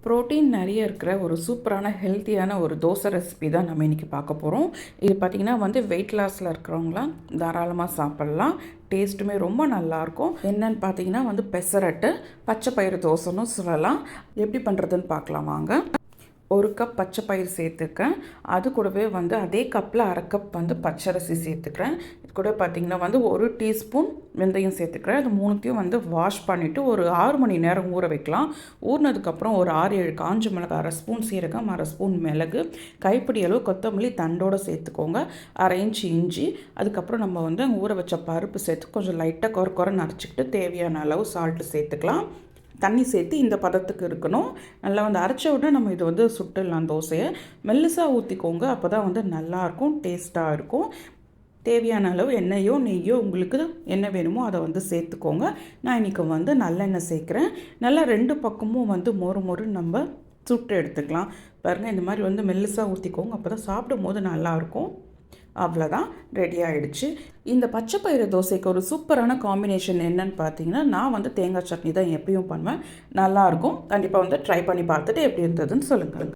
Protein நிறைய இருக்கிற ஒரு சூப்பரான ஹெல்த்தியான ஒரு தோசை ரெசிபி தான் நம்ம இன்றைக்கி பார்க்க போகிறோம். இது பார்த்திங்கன்னா வெயிட் லாஸில் இருக்கிறவங்களாம் தாராளமாக சாப்பிட்லாம். டேஸ்ட்டுமே ரொம்ப நல்லாயிருக்கும். என்னன்னு பார்த்தீங்கன்னா பெசரட்டு பச்சை பயிறு தோசைன்னு சொல்லலாம். எப்படி பண்ணுறதுன்னு பார்க்கலாம் வாங்க. ஒரு கப் பச்சை பயிறு சேர்த்துக்கேன். அது கூடவே அதே கப்பில் அரை கப் பச்சரிசி சேர்த்துக்கிறேன். இது கூட பார்த்திங்கன்னா ஒரு டீஸ்பூன் வெந்தயம் சேர்த்துக்கிறேன். அது மூணுத்தையும் வாஷ் பண்ணிவிட்டு ஒரு 6 மணி நேரம் ஊற வைக்கலாம். ஊறினதுக்கப்புறம் ஒரு 6-7 காஞ்ச மிளகாய், அரை ஸ்பூன் சீரகம், அரை ஸ்பூன் மிளகு, கைப்பிடி அளவு கொத்தமல்லி தண்டோடு சேர்த்துக்கோங்க. அரை இன்ச்சு இஞ்சி, அதுக்கப்புறம் நம்ம ஊற வச்ச பருப்பு சேர்த்து கொஞ்சம் லைட்டாக குறை அரைச்சிக்கிட்டு தேவையான அளவு சால்ட்டு சேர்த்துக்கலாம். தண்ணி சேர்த்து இந்த பதத்துக்கு இருக்கணும். நல்லா அரைச்ச உடனே நம்ம இது சுட்டுடலாம். தோசையை மெல்லிசாக ஊற்றிக்கோங்க. அப்போ தான் நல்லாயிருக்கும், டேஸ்ட்டாக இருக்கும். தேவையான அளவு எண்ணெயோ நெய்யோ உங்களுக்கு என்ன வேணுமோ அதை சேர்த்துக்கோங்க. நான் இன்றைக்கி நல்லெண்ணெய் சேர்க்குறேன். நல்லா 2 பக்கமும் மொறு மொறுன்னு நம்ம சுட்டு எடுத்துக்கலாம். பாருங்கள், இந்த மாதிரி மெல்லிசாக ஊற்றிக்கோங்க. அப்போ தான் சாப்பிடும் போது நல்லாயிருக்கும். அவ்வளோதான், ரெடி ஆகிடுச்சு. இந்த பச்சை பயிறு தோசைக்கு ஒரு சூப்பரான காம்பினேஷன் என்னன்னு பார்த்தீங்கன்னா, நான் தேங்காய் சட்னி தான் எப்பயும் பண்ணுவேன். நல்லாயிருக்கும். கண்டிப்பாக ட்ரை பண்ணி பார்த்துட்டு எப்படி இருந்ததுன்னு சொல்லுங்கள்.